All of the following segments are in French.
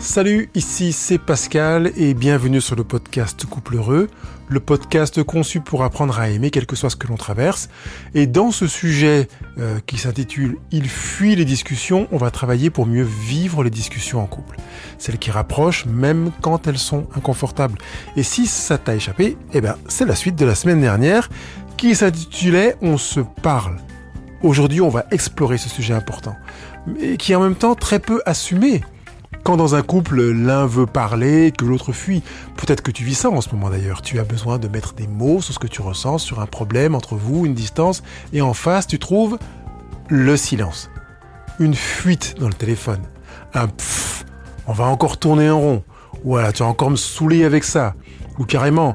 Salut, ici c'est Pascal et bienvenue sur le podcast Couple Heureux, le podcast conçu pour apprendre à aimer quel que soit ce que l'on traverse. Et dans ce sujet qui s'intitule « Il fuit les discussions », on va travailler pour mieux vivre les discussions en couple. Celles qui rapprochent même quand elles sont inconfortables. Et si ça t'a échappé, c'est la suite de la semaine dernière qui s'intitulait « On se parle ». Aujourd'hui, on va explorer ce sujet important, mais qui est en même temps très peu assumé. Quand dans un couple, l'un veut parler, que l'autre fuit. Peut-être que tu vis ça en ce moment d'ailleurs. Tu as besoin de mettre des mots sur ce que tu ressens, sur un problème entre vous, une distance. Et en face, tu trouves le silence. Une fuite dans le téléphone. Un pfff, on va encore tourner en rond. Ou voilà, tu vas encore me saouler avec ça. Ou carrément,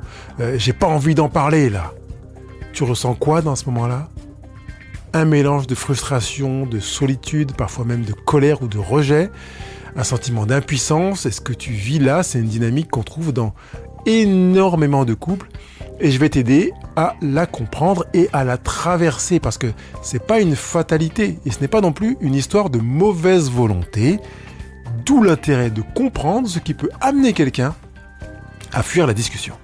j'ai pas envie d'en parler là. Tu ressens quoi dans ce moment-là ? Un mélange de frustration, de solitude, parfois même de colère ou de rejet. Un sentiment d'impuissance, et ce que tu vis là, c'est une dynamique qu'on trouve dans énormément de couples, et je vais t'aider à la comprendre et à la traverser, parce que c'est pas une fatalité, et ce n'est pas non plus une histoire de mauvaise volonté, d'où l'intérêt de comprendre ce qui peut amener quelqu'un à fuir la discussion.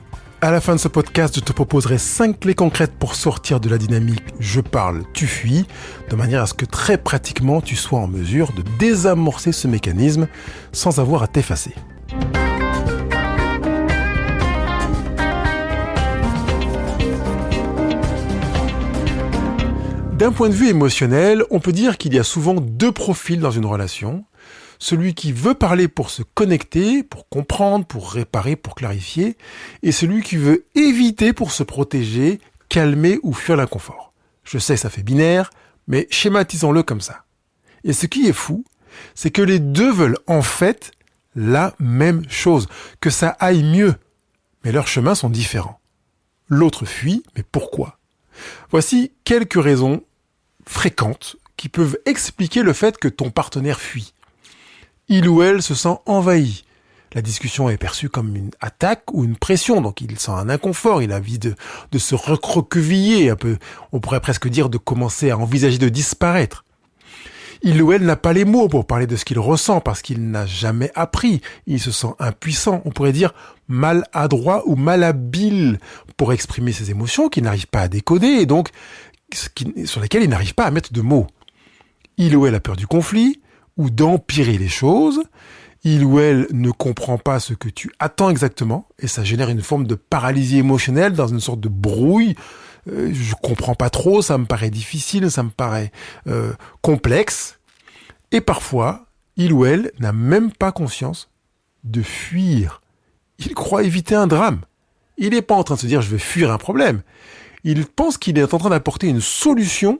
À la fin de ce podcast, je te proposerai 5 clés concrètes pour sortir de la dynamique « je parle, tu fuis », de manière à ce que très pratiquement tu sois en mesure de désamorcer ce mécanisme sans avoir à t'effacer. D'un point de vue émotionnel, on peut dire qu'il y a souvent 2 profils dans une relation. Celui qui veut parler pour se connecter, pour comprendre, pour réparer, pour clarifier, et celui qui veut éviter pour se protéger, calmer ou fuir l'inconfort. Je sais, ça fait binaire, mais schématisons-le comme ça. Et ce qui est fou, c'est que les deux veulent en fait la même chose, que ça aille mieux, mais leurs chemins sont différents. L'autre fuit, mais pourquoi ? Voici quelques raisons fréquentes qui peuvent expliquer le fait que ton partenaire fuit. Il ou elle se sent envahi. La discussion est perçue comme une attaque ou une pression, donc il sent un inconfort, il a envie de se recroqueviller un peu, on pourrait presque dire de commencer à envisager de disparaître. Il ou elle n'a pas les mots pour parler de ce qu'il ressent parce qu'il n'a jamais appris, il se sent impuissant, on pourrait dire maladroit ou malhabile pour exprimer ses émotions qu'il n'arrive pas à décoder et donc sur lesquelles il n'arrive pas à mettre de mots. Il ou elle a peur du conflit, ou d'empirer les choses, il ou elle ne comprend pas ce que tu attends exactement, et ça génère une forme de paralysie émotionnelle dans une sorte de brouille. Je comprends pas trop, ça me paraît difficile, ça me paraît complexe. Et parfois, il ou elle n'a même pas conscience de fuir. Il croit éviter un drame. Il n'est pas en train de se dire « je vais fuir un problème ». Il pense qu'il est en train d'apporter une solution,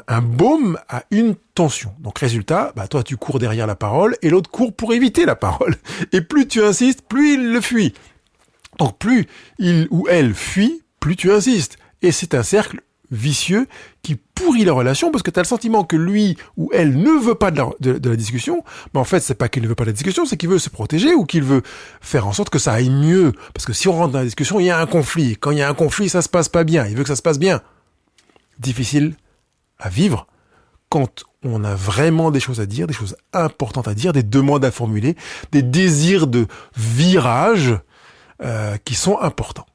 un baume à une tension. Donc résultat, toi tu cours derrière la parole et l'autre court pour éviter la parole. Et plus tu insistes, plus il le fuit. Donc plus il ou elle fuit, plus tu insistes. Et c'est un cercle vicieux qui pourrit la relation parce que tu as le sentiment que lui ou elle ne veut pas de la discussion, mais en fait c'est pas qu'il ne veut pas de la discussion, c'est qu'il veut se protéger ou qu'il veut faire en sorte que ça aille mieux. Parce que si on rentre dans la discussion, il y a un conflit. Quand il y a un conflit, ça se passe pas bien. Il veut que ça se passe bien. Difficile à vivre quand on a vraiment des choses à dire, des choses importantes à dire, des demandes à formuler, des désirs de virage qui sont importants.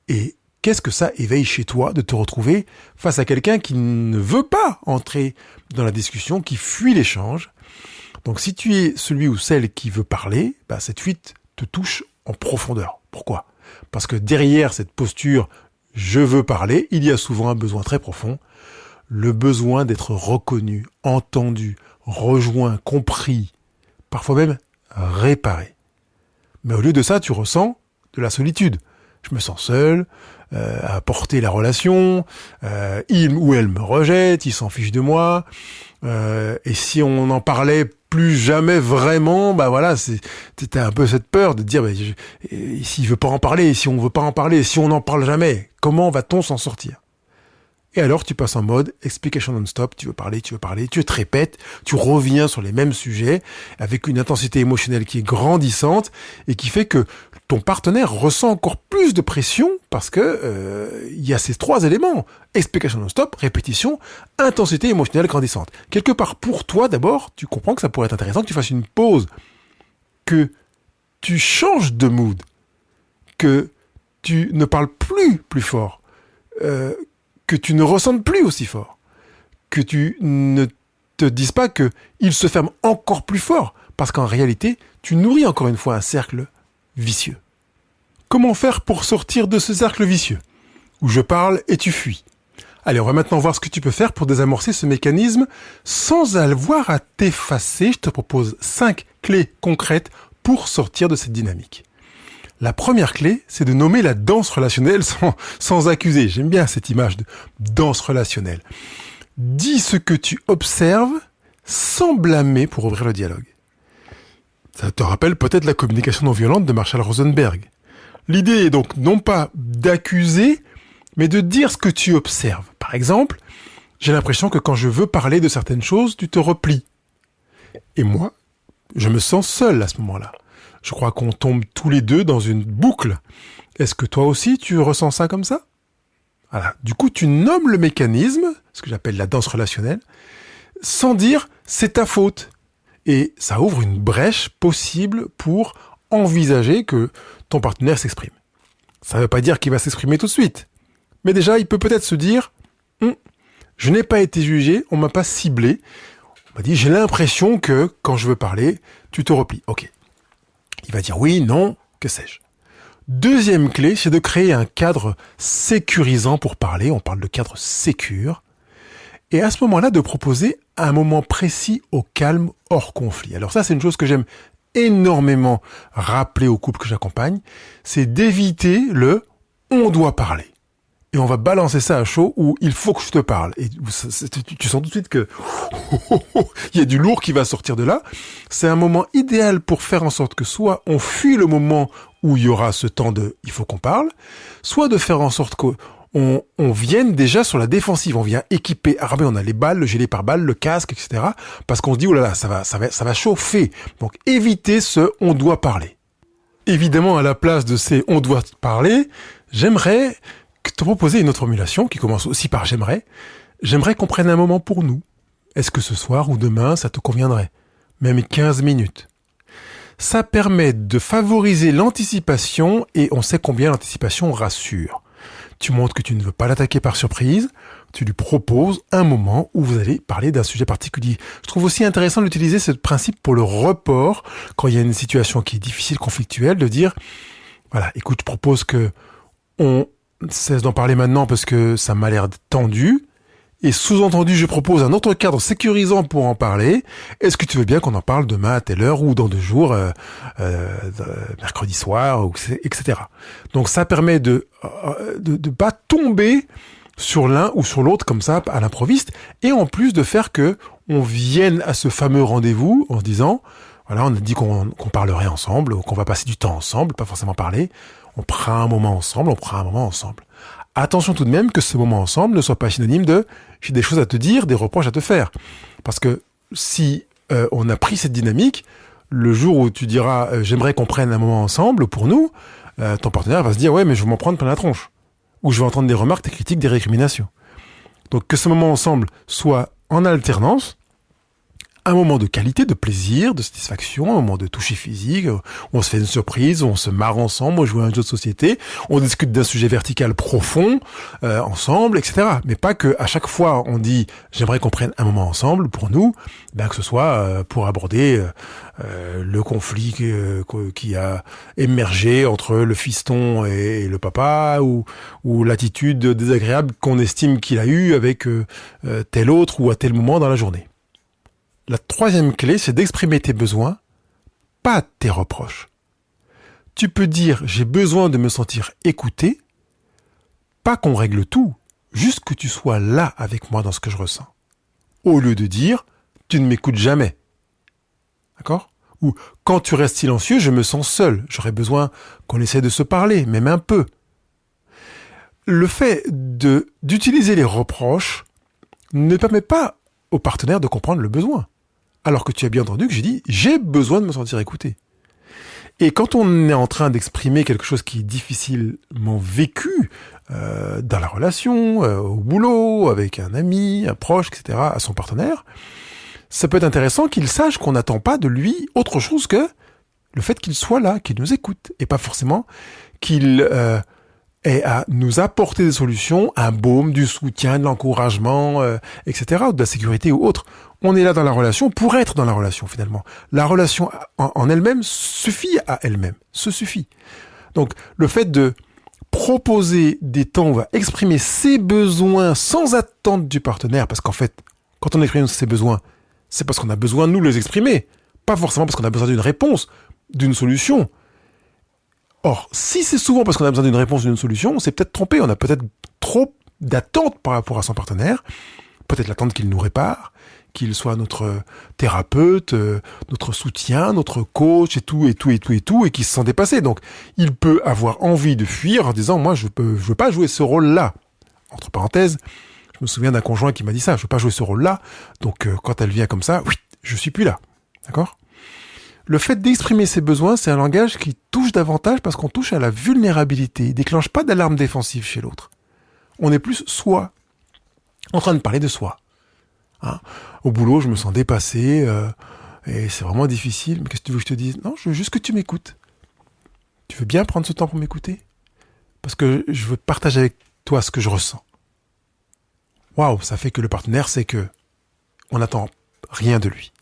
Et qu'est-ce que ça éveille chez toi de te retrouver face à quelqu'un qui ne veut pas entrer dans la discussion, qui fuit l'échange. Donc si tu es celui ou celle qui veut parler, cette fuite te touche en profondeur. Pourquoi ? Parce que derrière cette posture « je veux parler », il y a souvent un besoin très profond, le besoin d'être reconnu, entendu, rejoint, compris, parfois même réparé. Mais au lieu de ça, tu ressens de la solitude. Je me sens seul, à porter la relation, il ou elle me rejette, il s'en fiche de moi, et si on en parlait plus jamais vraiment, c'était un peu cette peur de dire, s'il veut pas en parler, si on veut pas en parler, si on n'en parle jamais, comment va-t-on s'en sortir ? Et alors, tu passes en mode explication non-stop, tu veux parler, tu te répètes, tu reviens sur les mêmes sujets avec une intensité émotionnelle qui est grandissante et qui fait que ton partenaire ressent encore plus de pression parce que il y a ces 3 éléments. Explication non-stop, répétition, intensité émotionnelle grandissante. Quelque part, pour toi, d'abord, tu comprends que ça pourrait être intéressant que tu fasses une pause que tu changes de mood, que tu ne parles plus fort, que tu ne ressentes plus aussi fort, que tu ne te dises pas qu'il se ferme encore plus fort, parce qu'en réalité, tu nourris encore une fois un cercle vicieux. Comment faire pour sortir de ce cercle vicieux, où je parle et tu fuis? Allez, on va maintenant voir ce que tu peux faire pour désamorcer ce mécanisme sans avoir à t'effacer. Je te propose 5 clés concrètes pour sortir de cette dynamique. La première clé, c'est de nommer la danse relationnelle sans accuser. J'aime bien cette image de danse relationnelle. Dis ce que tu observes sans blâmer pour ouvrir le dialogue. Ça te rappelle peut-être la communication non violente de Marshall Rosenberg. L'idée est donc non pas d'accuser, mais de dire ce que tu observes. Par exemple, j'ai l'impression que quand je veux parler de certaines choses, tu te replies. Et moi, je me sens seul à ce moment-là. Je crois qu'on tombe tous les deux dans une boucle. Est-ce que toi aussi, tu ressens ça comme ça? Voilà. Du coup, tu nommes le mécanisme, ce que j'appelle la danse relationnelle, sans dire « c'est ta faute ». Et ça ouvre une brèche possible pour envisager que ton partenaire s'exprime. Ça ne veut pas dire qu'il va s'exprimer tout de suite. Mais déjà, il peut peut-être se dire « je n'ai pas été jugé, on m'a pas ciblé. On m'a dit, j'ai l'impression que quand je veux parler, tu te replies. » Ok. Il va dire oui, non, que sais-je. Deuxième clé, c'est de créer un cadre sécurisant pour parler. On parle de cadre sécure. Et à ce moment-là, de proposer un moment précis au calme, hors conflit. Alors ça, c'est une chose que j'aime énormément rappeler aux couples que j'accompagne. C'est d'éviter le « on doit parler ». Et on va balancer ça à chaud où il faut que je te parle. Et tu sens tout de suite que il y a du lourd qui va sortir de là. C'est un moment idéal pour faire en sorte que soit on fuit le moment où il y aura ce temps de il faut qu'on parle, soit de faire en sorte qu'on vienne déjà sur la défensive. On vient équiper. Ah ben on a les balles, le gilet pare-balles, le casque, etc. Parce qu'on se dit oh là là, ça va chauffer. Donc évitez ce on doit parler. Évidemment, à la place de ces on doit parler, j'aimerais te proposer une autre formulation qui commence aussi par j'aimerais qu'on prenne un moment pour nous. Est-ce que ce soir ou demain, ça te conviendrait? Même 15 minutes. Ça permet de favoriser l'anticipation et on sait combien l'anticipation rassure. Tu montres que tu ne veux pas l'attaquer par surprise, tu lui proposes un moment où vous allez parler d'un sujet particulier. Je trouve aussi intéressant d'utiliser ce principe pour le report quand il y a une situation qui est difficile, conflictuelle, de dire voilà, écoute, je propose que on cesse d'en parler maintenant parce que ça m'a l'air tendu. Et sous-entendu, je propose un autre cadre sécurisant pour en parler. Est-ce que tu veux bien qu'on en parle demain à telle heure ou dans 2 jours, mercredi soir, etc. Donc ça permet de pas tomber sur l'un ou sur l'autre comme ça à l'improviste. Et en plus de faire que on vienne à ce fameux rendez-vous en se disant voilà, on a dit qu'on parlerait ensemble, qu'on va passer du temps ensemble, pas forcément parler. On prend un moment ensemble, Attention tout de même que ce moment ensemble ne soit pas synonyme de « j'ai des choses à te dire, des reproches à te faire ». Parce que si on a pris cette dynamique, le jour où tu diras « j'aimerais qu'on prenne un moment ensemble pour nous », ton partenaire va se dire « ouais, mais je vais m'en prendre plein la tronche ». Ou je vais entendre des remarques, des critiques, des récriminations. Donc que ce moment ensemble soit en alternance, un moment de qualité, de plaisir, de satisfaction, un moment de toucher physique, où on se fait une surprise, où on se marre ensemble, on joue à un jeu de société, on discute d'un sujet vertical profond ensemble, etc. Mais pas que à chaque fois on dit j'aimerais qu'on prenne un moment ensemble pour nous, que ce soit pour aborder le conflit qui a émergé entre le fiston et le papa, ou l'attitude désagréable qu'on estime qu'il a eue avec tel autre ou à tel moment dans la journée. La troisième clé, c'est d'exprimer tes besoins, pas tes reproches. Tu peux dire « j'ai besoin de me sentir écouté », pas qu'on règle tout, juste que tu sois là avec moi dans ce que je ressens. Au lieu de dire « tu ne m'écoutes jamais ». D'accord ? Ou « quand tu restes silencieux, je me sens seul, j'aurais besoin qu'on essaie de se parler, même un peu ». Le fait d'utiliser les reproches ne permet pas au partenaire de comprendre le besoin. Alors que tu as bien entendu que j'ai dit « j'ai besoin de me sentir écouté ». Et quand on est en train d'exprimer quelque chose qui est difficilement vécu dans la relation, au boulot, avec un ami, un proche, etc., à son partenaire, ça peut être intéressant qu'il sache qu'on n'attend pas de lui autre chose que Le fait qu'il soit là, qu'il nous écoute, et pas forcément qu'il ait à nous apporter des solutions, un baume, du soutien, de l'encouragement, etc., ou de la sécurité ou autre. On est là dans la relation pour être dans la relation, finalement. La relation en elle-même suffit à elle-même, se suffit. Donc, le fait de proposer des temps où on va exprimer ses besoins sans attente du partenaire, parce qu'en fait, quand on exprime ses besoins, c'est parce qu'on a besoin de nous les exprimer, pas forcément parce qu'on a besoin d'une réponse, d'une solution. Or, si c'est souvent parce qu'on a besoin d'une réponse, d'une solution, on s'est peut-être trompé, on a peut-être trop d'attentes par rapport à son partenaire, peut-être l'attente qu'il nous répare, qu'il soit notre thérapeute, notre soutien, notre coach et tout, et qu'il se sent dépassé. Donc, il peut avoir envie de fuir en disant, moi, je veux pas jouer ce rôle-là. Entre parenthèses, je me souviens d'un conjoint qui m'a dit ça, je veux pas jouer ce rôle-là, donc quand elle vient comme ça, oui, je suis plus là. D'accord ? Le fait d'exprimer ses besoins, c'est un langage qui touche davantage parce qu'on touche à la vulnérabilité. Il déclenche pas d'alarme défensive chez l'autre. On est plus soi, en train de parler de soi. Hein ? Au boulot, je me sens dépassé, et c'est vraiment difficile. Mais qu'est-ce que tu veux que je te dise ? Non, je veux juste que tu m'écoutes. Tu veux bien prendre ce temps pour m'écouter ? Parce que je veux partager avec toi ce que je ressens. Waouh, ça fait que le partenaire sait que on n'attend rien de lui.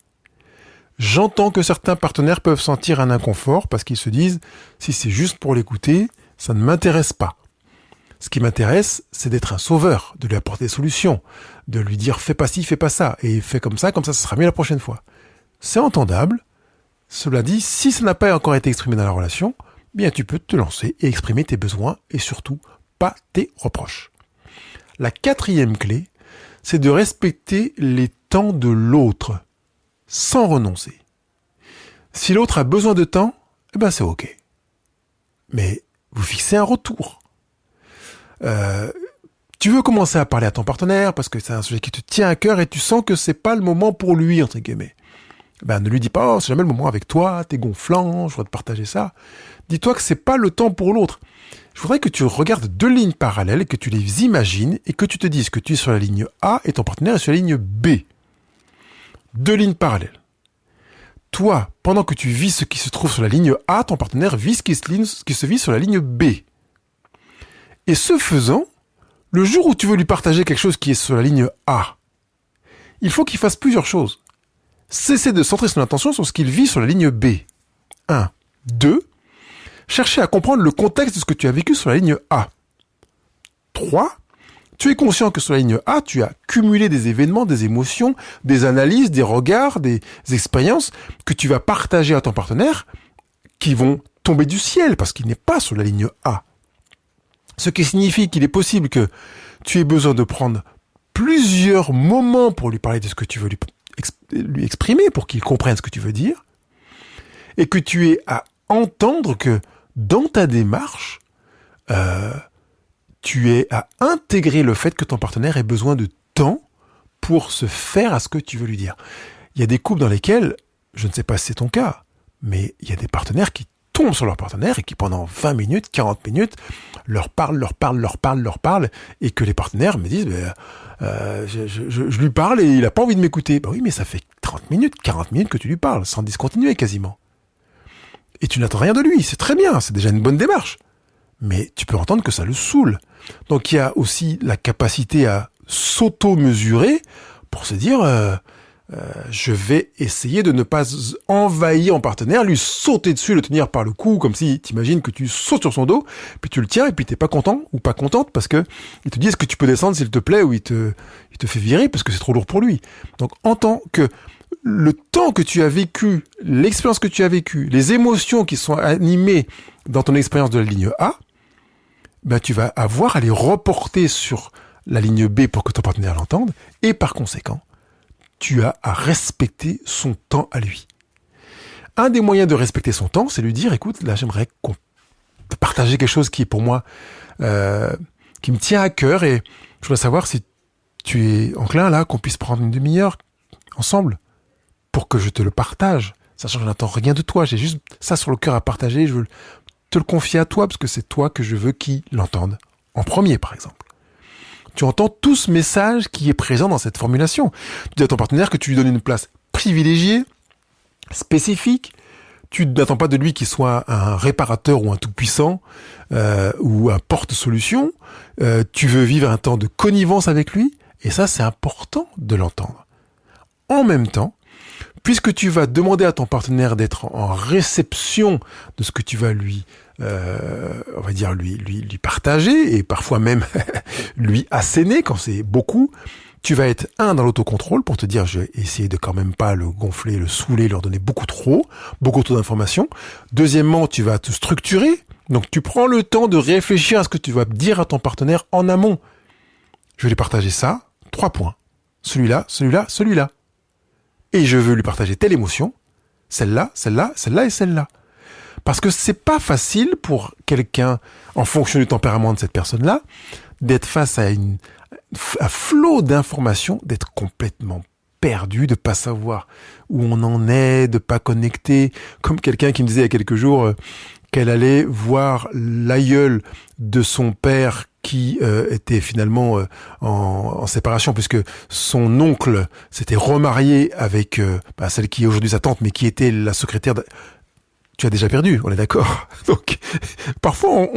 J'entends que certains partenaires peuvent sentir un inconfort parce qu'ils se disent « si c'est juste pour l'écouter, ça ne m'intéresse pas ». Ce qui m'intéresse, c'est d'être un sauveur, de lui apporter des solutions, de lui dire « fais pas ci, fais pas ça, et fais comme ça ce sera mieux la prochaine fois ». C'est entendable. Cela dit, si ça n'a pas encore été exprimé dans la relation, bien tu peux te lancer et exprimer tes besoins et surtout pas tes reproches. La 4e clé, c'est de respecter les temps de l'autre, sans renoncer. Si l'autre a besoin de temps, eh ben c'est ok. Mais vous fixez un retour. Tu veux commencer à parler à ton partenaire parce que c'est un sujet qui te tient à cœur et tu sens que c'est pas le moment pour lui, entre guillemets. Ben ne lui dis pas, oh, c'est jamais le moment avec toi, t'es gonflant, je voudrais te partager ça. Dis-toi que c'est pas le temps pour l'autre. Je voudrais que tu regardes 2 lignes parallèles, que tu les imagines et que tu te dises que tu es sur la ligne A et ton partenaire est sur la ligne B. 2 lignes parallèles. Toi, pendant que tu vis ce qui se trouve sur la ligne A, ton partenaire vit ce qui se vit sur la ligne B. Et ce faisant, le jour où tu veux lui partager quelque chose qui est sur la ligne A, il faut qu'il fasse plusieurs choses. Cesser de centrer son attention sur ce qu'il vit sur la ligne B. 1. 2. Chercher à comprendre le contexte de ce que tu as vécu sur la ligne A. 3. Tu es conscient que sur la ligne A, tu as cumulé des événements, des émotions, des analyses, des regards, des expériences que tu vas partager à ton partenaire qui vont tomber du ciel parce qu'il n'est pas sur la ligne A. Ce qui signifie qu'il est possible que tu aies besoin de prendre plusieurs moments pour lui parler de ce que tu veux lui exprimer, pour qu'il comprenne ce que tu veux dire, et que tu aies à entendre que dans ta démarche, tu es à intégrer le fait que ton partenaire ait besoin de temps pour se faire à ce que tu veux lui dire. Il y a des couples dans lesquels, je ne sais pas si c'est ton cas, mais il y a des partenaires qui tombent sur leur partenaire et qui pendant 20 minutes, 40 minutes, leur parlent, et que les partenaires me disent je lui parle et il n'a pas envie de m'écouter. Bah oui, mais ça fait 30 minutes, 40 minutes que tu lui parles, sans discontinuer quasiment. Et tu n'attends rien de lui, c'est très bien, c'est déjà une bonne démarche. Mais tu peux entendre que ça le saoule. Donc il y a aussi la capacité à s'auto-mesurer pour se dire je vais essayer de ne pas envahir mon partenaire, lui sauter dessus, le tenir par le cou, comme si t'imagines que tu sautes sur son dos, puis tu le tiens et puis t'es pas content ou pas contente parce que il te dit est-ce que tu peux descendre s'il te plaît, ou il te fait virer parce que c'est trop lourd pour lui. Donc entends que le temps que tu as vécu, l'expérience que tu as vécue, les émotions qui sont animées dans ton expérience de la ligne A, ben tu vas avoir à les reporter sur la ligne B pour que ton partenaire l'entende, et par conséquent, tu as à respecter son temps à lui. Un des moyens de respecter son temps, c'est lui dire, écoute, là j'aimerais qu'on partager quelque chose qui est pour moi, qui me tient à cœur, et je voudrais savoir si tu es enclin là, qu'on puisse prendre une demi-heure ensemble pour que je te le partage, sachant que je n'attends rien de toi, j'ai juste ça sur le cœur à partager, je veux te le confier à toi parce que c'est toi que je veux qu'il l'entende en premier, par exemple. Tu entends tout ce message qui est présent dans cette formulation. Tu dis à ton partenaire que tu lui donnes une place privilégiée, spécifique, Tu n'attends pas de lui qu'il soit un réparateur ou un tout-puissant ou un porte-solution. Tu veux vivre un temps de connivence avec lui, et ça, c'est important de l'entendre. En même temps, puisque tu vas demander à ton partenaire d'être en réception de ce que tu vas lui, on va dire lui partager, et parfois même lui asséner quand c'est beaucoup, tu vas être dans l'autocontrôle pour te dire je vais essayer de quand même pas le gonfler, le saouler, leur donner beaucoup trop d'informations. Deuxièmement, tu vas te structurer, donc tu prends le temps de réfléchir à ce que tu vas dire à ton partenaire en amont. Je vais lui partager ça, 3 points. Celui-là, celui-là, celui-là. Et je veux lui partager telle émotion, celle-là, celle-là, celle-là et celle-là. Parce que c'est pas facile pour quelqu'un, en fonction du tempérament de cette personne-là, d'être face à un flot d'informations, d'être complètement perdu, de pas savoir où on en est, de pas connecter. Comme quelqu'un qui me disait il y a quelques jours qu'elle allait voir l'aïeul de son père qui était finalement en séparation, puisque son oncle s'était remarié avec celle qui est aujourd'hui sa tante, mais qui était la secrétaire Tu as déjà perdu, on est d'accord. Donc, parfois,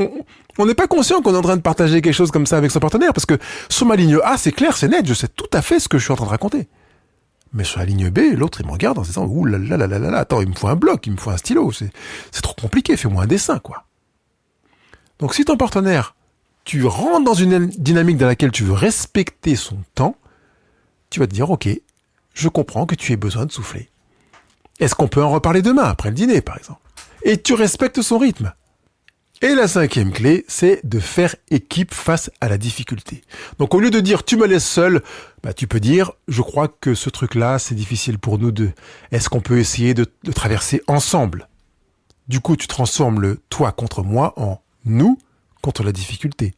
on n'est pas conscient qu'on est en train de partager quelque chose comme ça avec son partenaire, parce que sur ma ligne A, c'est clair, c'est net, je sais tout à fait ce que je suis en train de raconter. Mais sur la ligne B, l'autre, il me regarde en se disant, ouh là là là là là, attends, il me faut un bloc, il me faut un stylo, c'est trop compliqué, fais-moi un dessin, quoi. Donc, si ton partenaire, tu rentres dans une dynamique dans laquelle tu veux respecter son temps, tu vas te dire, ok, je comprends que tu aies besoin de souffler. Est-ce qu'on peut en reparler demain, après le dîner, par exemple? Et tu respectes son rythme. Et la 5e clé, c'est de faire équipe face à la difficulté. Donc au lieu de dire tu me laisses seul, tu peux dire je crois que ce truc-là c'est difficile pour nous deux. Est-ce qu'on peut essayer de traverser ensemble? Du coup tu transformes le toi contre moi en nous contre la difficulté.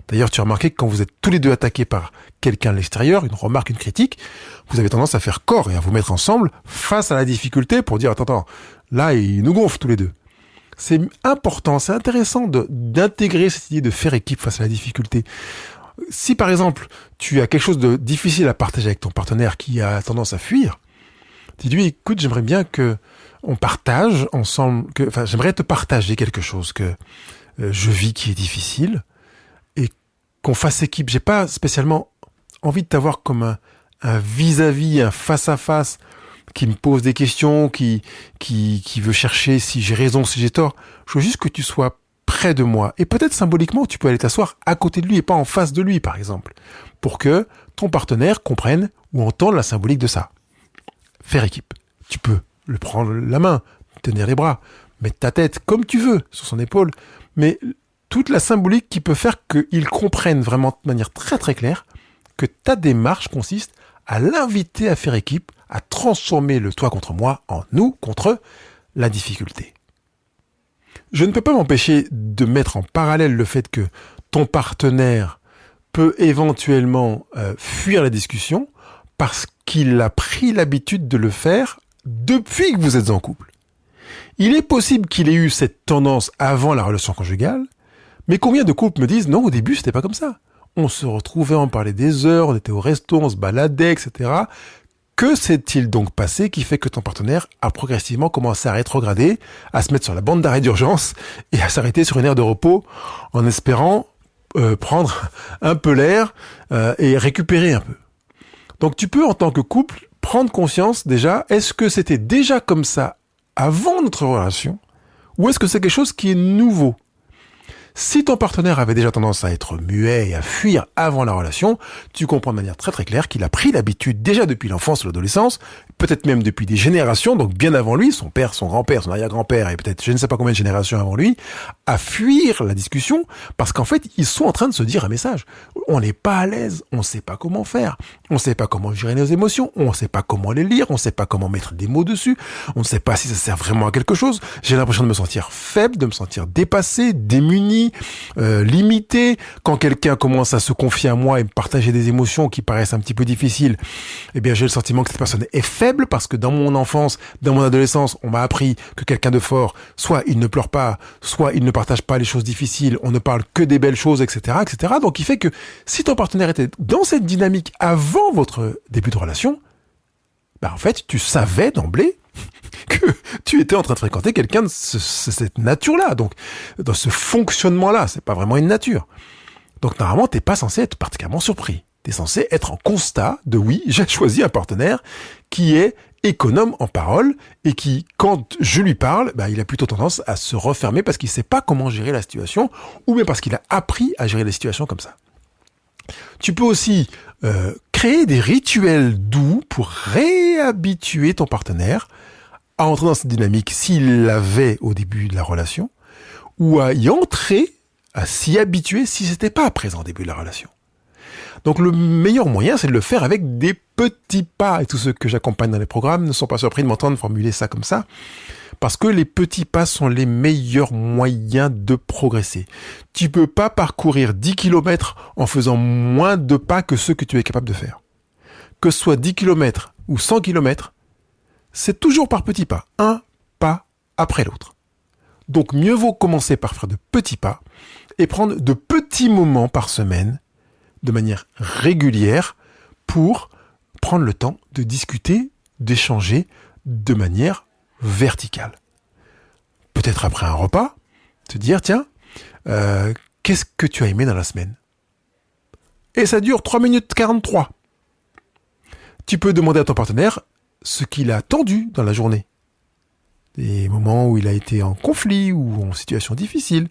D'ailleurs tu as remarqué que quand vous êtes tous les deux attaqués par quelqu'un à l'extérieur, une remarque, une critique, vous avez tendance à faire corps et à vous mettre ensemble face à la difficulté pour dire attends, là il nous gonfle tous les deux. C'est important, c'est intéressant d'intégrer cette idée de faire équipe face à la difficulté. Si par exemple, tu as quelque chose de difficile à partager avec ton partenaire qui a tendance à fuir, dis-lui, écoute, j'aimerais bien que on partage ensemble, j'aimerais te partager quelque chose que je vis qui est difficile et qu'on fasse équipe. J'ai pas spécialement envie de t'avoir comme un vis-à-vis, un face-à-face qui me pose des questions, qui veut chercher si j'ai raison, si j'ai tort. Je veux juste que tu sois près de moi. Et peut-être symboliquement, tu peux aller t'asseoir à côté de lui et pas en face de lui, par exemple. Pour que ton partenaire comprenne ou entende la symbolique de ça. Faire équipe. Tu peux le prendre la main, tenir les bras, mettre ta tête comme tu veux sur son épaule. Mais toute la symbolique qui peut faire qu'il comprenne vraiment de manière très très claire que ta démarche consiste à l'inviter à faire équipe, à transformer le toi contre moi en nous contre la difficulté. Je ne peux pas m'empêcher de mettre en parallèle le fait que ton partenaire peut éventuellement fuir la discussion parce qu'il a pris l'habitude de le faire depuis que vous êtes en couple. Il est possible qu'il ait eu cette tendance avant la relation conjugale, mais combien de couples me disent non, au début c'était pas comme ça. On se retrouvait, on parlait des heures, on était au resto, on se baladait, etc. Que s'est-il donc passé qui fait que ton partenaire a progressivement commencé à rétrograder, à se mettre sur la bande d'arrêt d'urgence et à s'arrêter sur une aire de repos en espérant prendre un peu l'air et récupérer un peu. Donc tu peux en tant que couple prendre conscience déjà, est-ce que c'était déjà comme ça avant notre relation ou est-ce que c'est quelque chose qui est nouveau ? Si ton partenaire avait déjà tendance à être muet et à fuir avant la relation, tu comprends de manière très très claire qu'il a pris l'habitude déjà depuis l'enfance ou l'adolescence, peut-être même depuis des générations, donc bien avant lui, son père, son grand-père, son arrière-grand-père et peut-être je ne sais pas combien de générations avant lui, à fuir la discussion parce qu'en fait ils sont en train de se dire un message. On n'est pas à l'aise, on ne sait pas comment faire, on ne sait pas comment gérer nos émotions, on ne sait pas comment les lire, on ne sait pas comment mettre des mots dessus, on ne sait pas si ça sert vraiment à quelque chose. J'ai l'impression de me sentir faible, de me sentir dépassé, démuni, limité. Quand quelqu'un commence à se confier à moi et me partager des émotions qui paraissent un petit peu difficiles, eh bien j'ai le sentiment que cette personne est faible parce que dans mon enfance, dans mon adolescence, on m'a appris que quelqu'un de fort, soit il ne pleure pas, soit il ne partage pas les choses difficiles, on ne parle que des belles choses, etc., etc. Donc il fait que si ton partenaire était dans cette dynamique avant votre début de relation, en fait tu savais d'emblée que tu étais en train de fréquenter quelqu'un de cette nature-là. Donc, dans ce fonctionnement-là, c'est pas vraiment une nature. Donc, normalement, t'es pas censé être particulièrement surpris. T'es censé être en constat de oui, j'ai choisi un partenaire qui est économe en parole et qui, quand je lui parle, il a plutôt tendance à se refermer parce qu'il sait pas comment gérer la situation ou bien parce qu'il a appris à gérer les situations comme ça. Tu peux aussi créer des rituels doux pour réhabituer ton partenaire à entrer dans cette dynamique s'il l'avait au début de la relation ou à y entrer, à s'y habituer si c'était pas présent au début de la relation. Donc le meilleur moyen, c'est de le faire avec des petits pas. Et tous ceux que j'accompagne dans les programmes ne sont pas surpris de m'entendre formuler ça comme ça, parce que les petits pas sont les meilleurs moyens de progresser. Tu peux pas parcourir 10 km en faisant moins de pas que ceux que tu es capable de faire. Que ce soit 10 km ou 100 km, c'est toujours par petits pas, un pas après l'autre. Donc mieux vaut commencer par faire de petits pas et prendre de petits moments par semaine de manière régulière pour prendre le temps de discuter, d'échanger de manière verticale. Peut-être après un repas, te dire, tiens, qu'est-ce que tu as aimé dans la semaine ? Et ça dure 3 minutes 43. Tu peux demander à ton partenaire ce qu'il a attendu dans la journée. Des moments où il a été en conflit ou en situation difficile.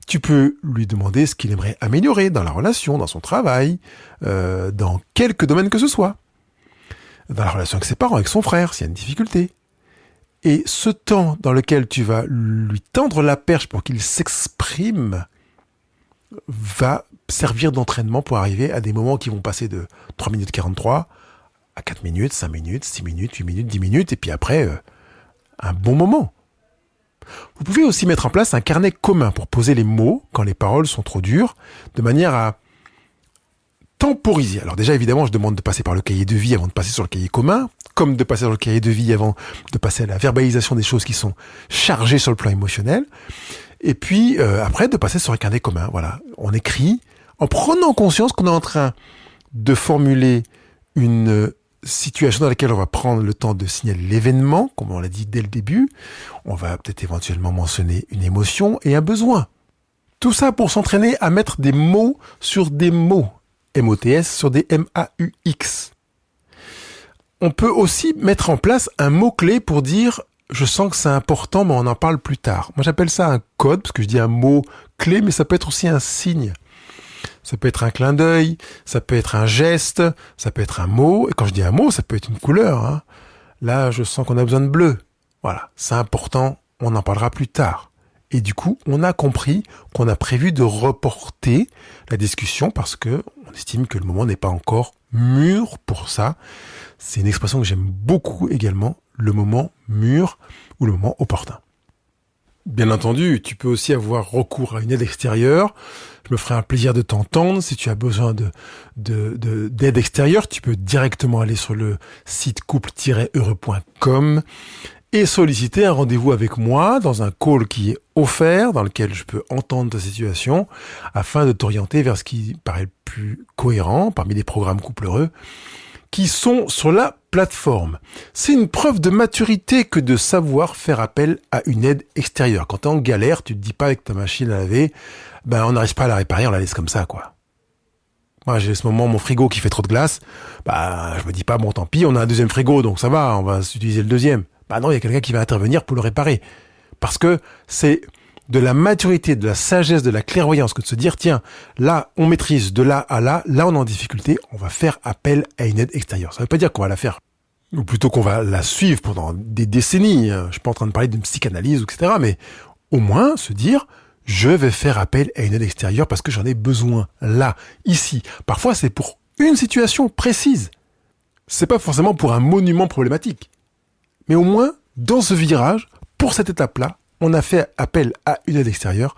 Tu peux lui demander ce qu'il aimerait améliorer dans la relation, dans son travail, dans quelque domaine que ce soit. Dans la relation avec ses parents, avec son frère, s'il y a une difficulté. Et ce temps dans lequel tu vas lui tendre la perche pour qu'il s'exprime va servir d'entraînement pour arriver à des moments qui vont passer de 3 minutes 43 à 4 minutes, 5 minutes, 6 minutes, 8 minutes, 10 minutes, et puis après, un bon moment. Vous pouvez aussi mettre en place un carnet commun pour poser les mots quand les paroles sont trop dures, de manière à temporiser. Alors déjà, évidemment, je demande de passer par le cahier de vie avant de passer sur le cahier commun, comme de passer sur le cahier de vie avant de passer à la verbalisation des choses qui sont chargées sur le plan émotionnel. Et puis, après, de passer sur un carnet commun. Voilà, on écrit en prenant conscience qu'on est en train de formuler une situation dans laquelle on va prendre le temps de signaler l'événement, comme on l'a dit dès le début. On va peut-être éventuellement mentionner une émotion et un besoin. Tout ça pour s'entraîner à mettre des mots sur des mots. MOTS sur des MAUX. On peut aussi mettre en place un mot-clé pour dire « je sens que c'est important, mais on en parle plus tard ». Moi, j'appelle ça un code, parce que je dis un mot-clé, mais ça peut être aussi un signe. Ça peut être un clin d'œil, ça peut être un geste, ça peut être un mot. Et quand je dis un mot, ça peut être une couleur. Hein. Là, je sens qu'on a besoin de bleu. Voilà, c'est important, on en parlera plus tard. Et du coup, on a compris qu'on a prévu de reporter la discussion parce que on estime que le moment n'est pas encore mûr pour ça. C'est une expression que j'aime beaucoup également, le moment mûr ou le moment opportun. Bien entendu, tu peux aussi avoir recours à une aide extérieure. Je me ferai un plaisir de t'entendre. Si tu as besoin d'aide extérieure, tu peux directement aller sur le site couple-heureux.com et solliciter un rendez-vous avec moi dans un call qui est offert, dans lequel je peux entendre ta situation afin de t'orienter vers ce qui paraît le plus cohérent parmi les programmes Couple Heureux qui sont sur la plateforme. C'est une preuve de maturité que de savoir faire appel à une aide extérieure. Quand t'es en galère, tu te dis pas avec ta machine à laver, on n'arrive pas à la réparer, on la laisse comme ça, quoi. Moi, j'ai ce moment, mon frigo qui fait trop de glace, je me dis pas, bon, tant pis, on a un deuxième frigo, donc ça va, on va utiliser le deuxième. Non, il y a quelqu'un qui va intervenir pour le réparer. Parce que c'est de la maturité, de la sagesse, de la clairvoyance que de se dire, tiens, là, on maîtrise de là à là on est en difficulté, on va faire appel à une aide extérieure. Ça veut pas dire qu'on va la faire, ou plutôt qu'on va la suivre pendant des décennies. Je suis pas en train de parler d'une psychanalyse, etc., mais au moins se dire, je vais faire appel à une aide extérieure parce que j'en ai besoin, là, ici. Parfois, c'est pour une situation précise. C'est pas forcément pour un monument problématique. Mais au moins, dans ce virage, pour cette étape-là, on a fait appel à une aide extérieure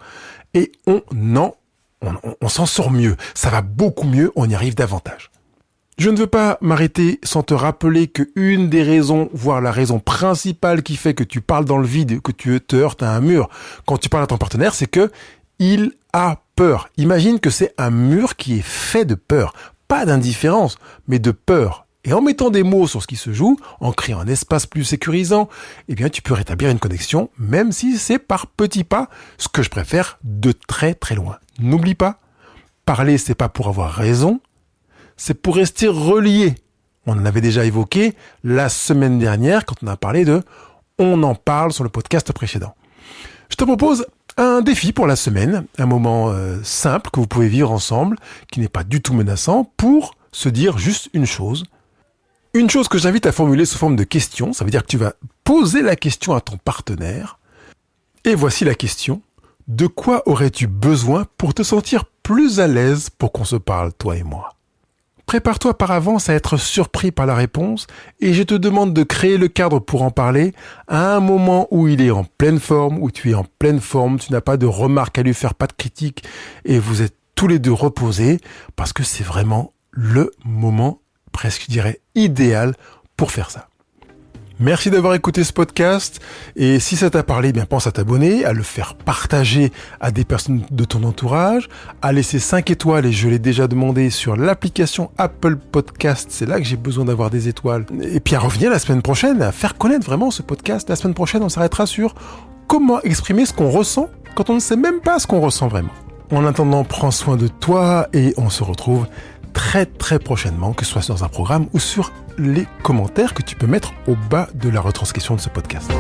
et on s'en sort mieux. Ça va beaucoup mieux, on y arrive davantage. Je ne veux pas m'arrêter sans te rappeler qu'une des raisons, voire la raison principale qui fait que tu parles dans le vide, que tu te heurtes à un mur quand tu parles à ton partenaire, c'est que il a peur. Imagine que c'est un mur qui est fait de peur. Pas d'indifférence, mais de peur. Et en mettant des mots sur ce qui se joue, en créant un espace plus sécurisant, eh bien, tu peux rétablir une connexion, même si c'est par petits pas, ce que je préfère de très très loin. N'oublie pas, parler, c'est pas pour avoir raison, c'est pour rester relié. On en avait déjà évoqué la semaine dernière quand on a parlé de « On en parle » sur le podcast précédent. Je te propose un défi pour la semaine, un moment simple que vous pouvez vivre ensemble, qui n'est pas du tout menaçant, pour se dire juste une chose. Une chose que j'invite à formuler sous forme de question, ça veut dire que tu vas poser la question à ton partenaire. Et voici la question. De quoi aurais-tu besoin pour te sentir plus à l'aise pour qu'on se parle, toi et moi ? Prépare-toi par avance à être surpris par la réponse et je te demande de créer le cadre pour en parler à un moment où il est en pleine forme, où tu es en pleine forme, tu n'as pas de remarques à lui faire, pas de critiques et vous êtes tous les deux reposés parce que c'est vraiment le moment, presque je dirais, idéal pour faire ça. Merci d'avoir écouté ce podcast et si ça t'a parlé, bien pense à t'abonner, à le faire partager à des personnes de ton entourage, à laisser 5 étoiles et je l'ai déjà demandé sur l'application Apple Podcast, c'est là que j'ai besoin d'avoir des étoiles. Et puis à revenir la semaine prochaine, à faire connaître vraiment ce podcast. La semaine prochaine, on s'arrêtera sur comment exprimer ce qu'on ressent quand on ne sait même pas ce qu'on ressent vraiment. En attendant, prends soin de toi et on se retrouve très très prochainement, que ce soit dans un programme ou sur les commentaires que tu peux mettre au bas de la retranscription de ce podcast.